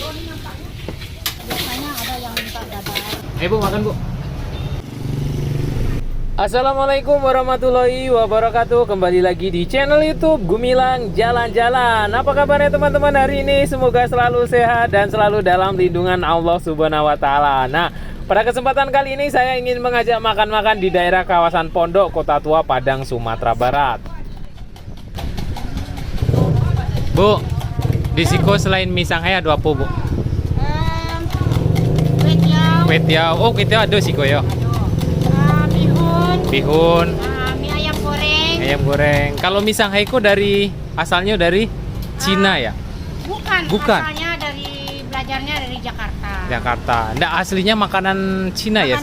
Biasanya ada yang minta dadar. Bu, makan Bu. Assalamualaikum warahmatullahi wabarakatuh. Kembali lagi di channel YouTube Gumilang Jalan-Jalan. Apa kabarnya teman-teman hari ini? Semoga selalu sehat dan selalu dalam lindungan Allah Subhanahu wa taala. Nah, pada kesempatan kali ini saya ingin mengajak makan-makan di daerah kawasan Pondok, Kota Tua, Padang, Sumatera Barat. Bu, di Siko selain mie Shanghai ada apa, Bu? Kway tiao. Oh, kway tiao ada Siko ya. Bihun, Mie ayam goreng. ayam goreng. Kalau mie Shanghai ku asalnya dari Cina ya? Bukan. Asalnya belajarnya dari Jakarta. Jakarta. Nggak, aslinya makanan Cina ya?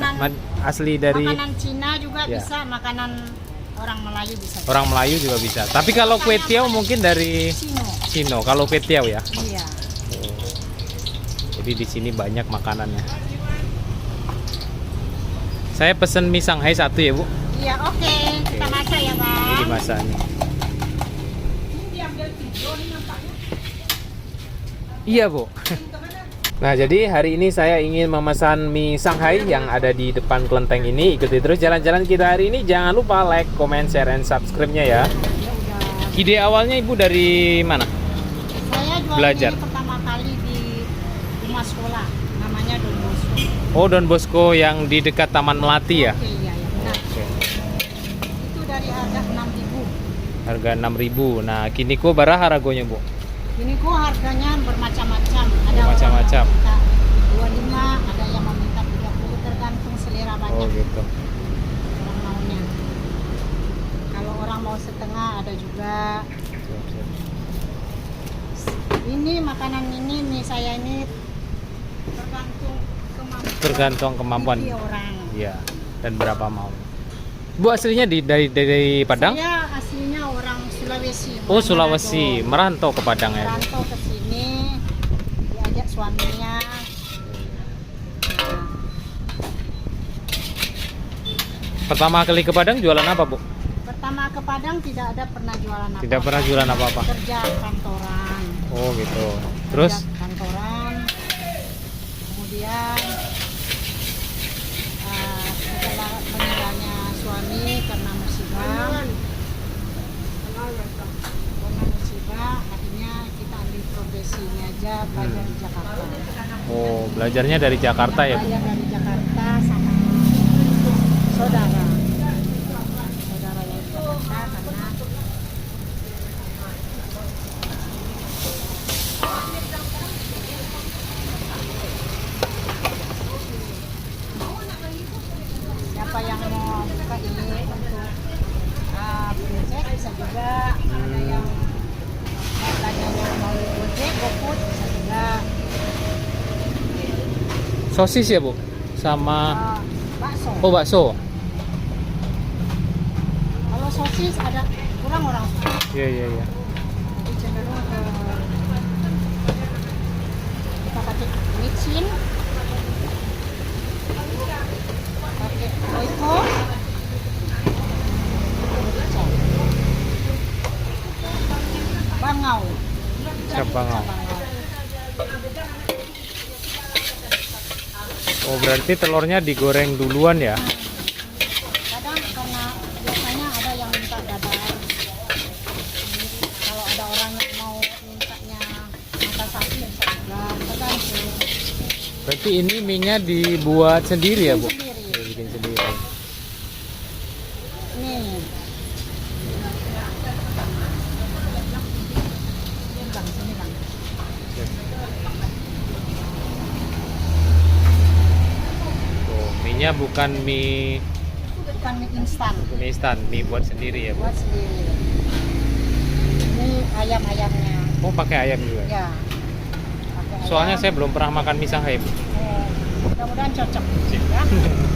Asli dari Makanan Cina juga ya. bisa, makanan orang Melayu bisa. Orang Melayu juga bisa. Tapi kalau kue tiao mungkin dari Cino. Kalau kue tiao ya? Iya. Jadi di sini banyak makanannya. Saya pesen mie Shanghai satu ya, Bu. Iya, oke. Kita masak ya, Bang. Ini dimasak nih. Iya, Bu. Nah, jadi hari ini saya ingin memesan mie Shanghai yang ada di depan kelenteng ini. Ikuti terus jalan-jalan kita hari ini. Jangan lupa like, comment, share, and subscribe-nya ya. Ide awalnya Ibu dari mana? Saya jual Belajar. ini pertama kali di rumah sekolah. Namanya Don Bosco. Oh, Don Bosco yang di dekat Taman Melati ya? Oke, iya, ya, benar. Oke. Itu dari harga 6.000. Harga 6.000. Nah, kini kok berapa harganya, Bu? Ini kok harganya bermacam-macam. Ada Bermacam-macam. orang yang minta 25, ada yang meminta 30, tergantung selera banyak. Oh, gitu. Orang maunya. Kalau orang mau setengah ada juga. Ini makanan ini mie saya ini Tergantung kemampuan. orang. Iya. Dan berapa mau? Bu aslinya dari Padang? Saya aslinya orang Sulawesi. Oh, Sulawesi. Merantau ke Padang ya? Merantau ke sini, diajak suaminya. Pertama kali ke Padang jualan apa, Bu? Pertama ke Padang tidak ada pernah jualan apa. Tidak pernah jualan apa-apa. Kerja kantoran. Oh, gitu. Terus Kerja kantoran. Kemudian setelah meninggalnya suami karena musibah, akhirnya kita ambil profesinya aja belajar di Jakarta. oh, belajarnya dari Jakarta ya, Bu? Belajar dari Jakarta sama saudara yang di Jakarta karena siapa yang mau buka ini untuk project bisa juga, ada yang belanjanya mau project GoFood bisa juga. Sosis ya, Bu? Sama Bakso. oh, bakso. Kalau sosis ada kurang orang suka. Iya, iya, iya. Jadi cenderung ke kita pakai micin, pakai royco, merica, bangau. Siap bangau. Oh, berarti telurnya digoreng duluan ya? Kadang karena biasanya ada yang minta dadar. Kalau ada orang yang mau mintanya mata sapi bisa juga. Tergantung. Berarti ini mie-nya dibuat sendiri ya, Bu? Sendiri. Ya, bikin sendiri. Nih. Bang, sini bang. Oh, mie-nya bukan mie Bukan mie instan. instan, mie buat sendiri ya, Bu? Buat sendiri. Ini ayam-ayamnya. Oh, pakai ayam juga. Ya. Pakai Soalnya ayam. saya belum pernah makan mie Shanghai, Bu. Mudah-mudahan cocok. Sip. Ya.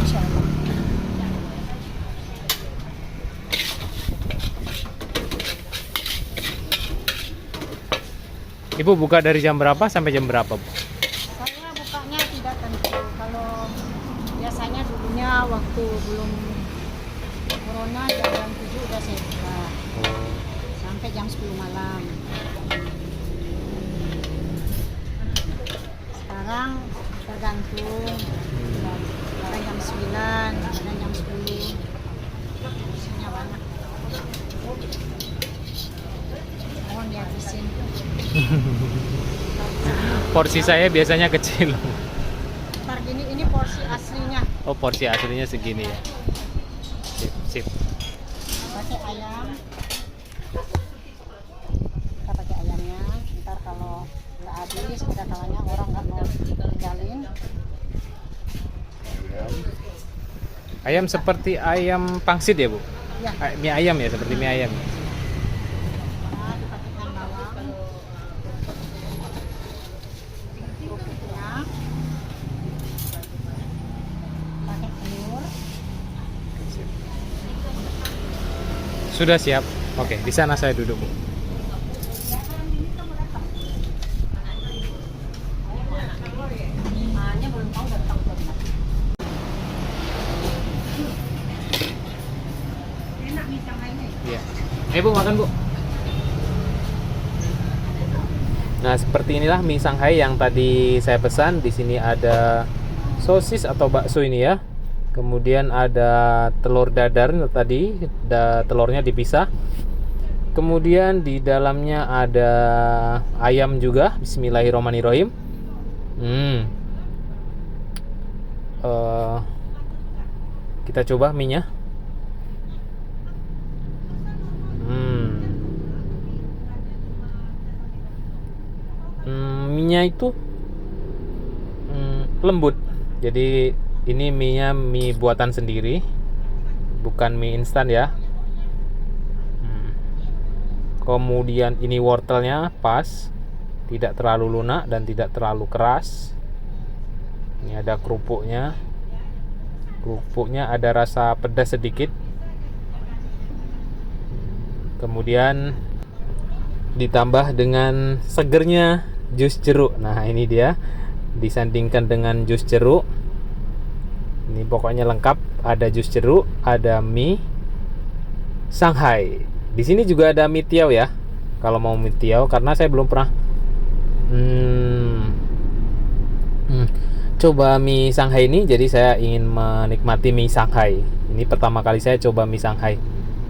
Insya Allah. Ibu buka dari jam berapa sampai jam berapa, Bu? Saya bukanya tidak tentu. Kalau biasanya dulunya waktu belum corona jam 7 udah saya buka. sampai jam 10 malam. habisin. Porsi saya biasanya kecil. Ntar gini, ini porsi aslinya. Oh, porsi aslinya segini ya. Sip, sip. Pakai ayam. Kita pakai ayamnya. Ntar kalau nggak habis, ada kalanya orang nggak mau tinggalin. Ayam seperti ayam pangsit ya, Bu? Ya. Mie ayam ya, seperti mie ayam. Nah, dipakai bawang. Kerupuknya. Pakai telur. Sudah siap. Oke, di sana saya duduk, Bu. Hanya belum tahu datang belum. Enak nih Shanghai-nya. Iya. Ayo, Bu, makan, Bu. Nah, seperti inilah mie Shanghai yang tadi saya pesan. Di sini ada sosis atau bakso ini ya. Kemudian ada telur dadar tadi, telurnya dipisah. Kemudian di dalamnya ada ayam juga. Bismillahirrahmanirrahim. Kita coba mie-nya. Mie-nya itu lembut. Jadi ini mie-nya mie buatan sendiri, bukan mie instan ya. Kemudian ini wortelnya pas, tidak terlalu lunak dan tidak terlalu keras. Ini ada kerupuknya. Kerupuknya ada rasa pedas sedikit. Kemudian ditambah dengan segernya jus jeruk. Nah, ini dia disandingkan dengan jus jeruk. Ini pokoknya lengkap, ada jus jeruk, ada mie Shanghai. Di sini juga ada mie tiao ya. Kalau mau mie tiao, karena saya belum pernah coba mie Shanghai ini, jadi saya ingin menikmati mie Shanghai. Ini pertama kali saya coba mie Shanghai.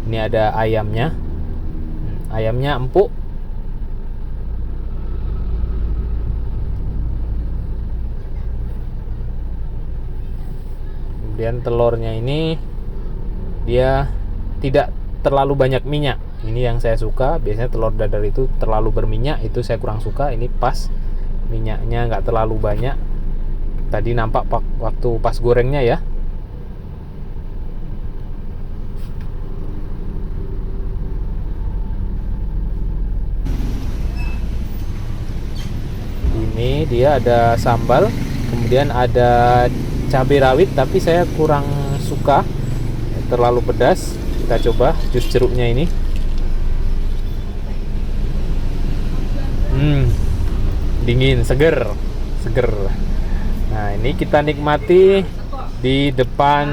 Ini ada ayamnya. Ayamnya empuk. Kemudian telurnya ini dia tidak terlalu banyak minyak. Ini yang saya suka. Biasanya telur dadar itu terlalu berminyak, itu saya kurang suka. Ini pas, minyaknya nggak terlalu banyak. Tadi nampak waktu pas gorengnya ya. Ini dia ada sambal, kemudian ada cabai rawit, tapi saya kurang suka, terlalu pedas. Kita coba jus jeruknya ini. Dingin, seger. Nah, ini kita nikmati di depan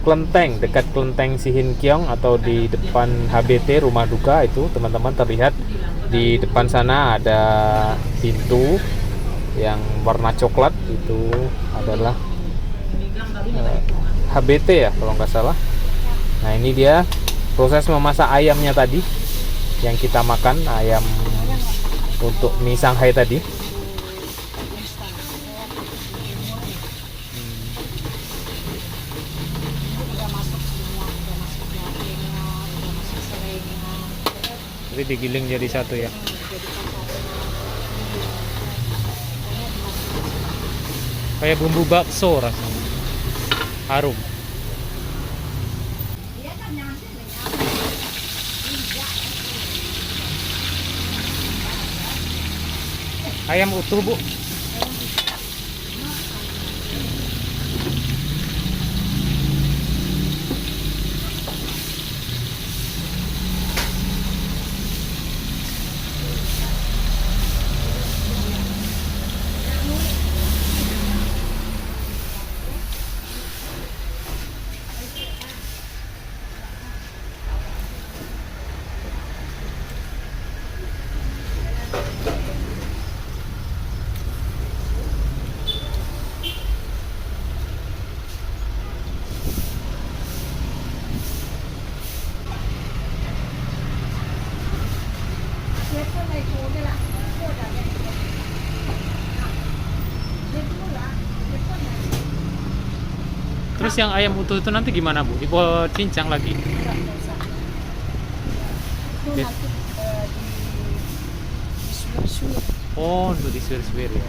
kelenteng, dekat kelenteng Sihin Kiong atau di depan HBT Rumah Duka itu, teman-teman. Terlihat di depan sana ada pintu yang warna coklat, itu adalah HBT ya kalau nggak salah. Nah, ini dia proses memasak ayamnya tadi yang kita makan, ayam untuk mie Shanghai tadi. Jadi digiling jadi satu ya. Kayak bumbu bakso rasanya. Harum. Ayam utuh, Bu. Terus yang ayam utuh itu nanti gimana Bu? Cincang lagi? Enggak usah. Itu Ya. nanti di suwir-suwir. Oh, untuk disuir-suir ya.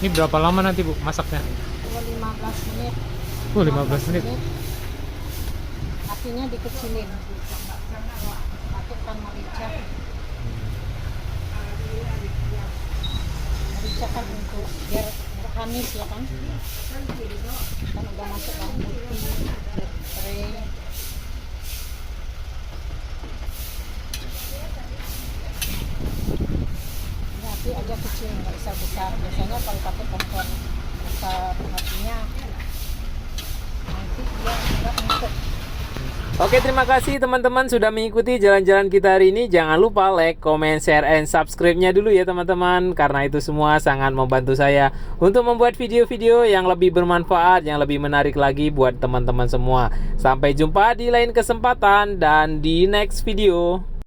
Ini berapa lama nanti Bu masaknya? 15 menit. 15 menit. Apinya dikecilin. Masukkan merica. Merica kan untuk biar berhamis ya kan. Kan udah masuk bawang putih, serai. Ini api aja kecil, nggak bisa besar. Biasanya kalau pakai kompor besar apinya nanti dia nggak empuk. Oke, terima kasih teman-teman sudah mengikuti jalan-jalan kita hari ini. Jangan lupa like, comment, share, and subscribe-nya dulu ya teman-teman. Karena itu semua sangat membantu saya untuk membuat video-video yang lebih bermanfaat, yang lebih menarik lagi buat teman-teman semua. Sampai jumpa di lain kesempatan dan di next video.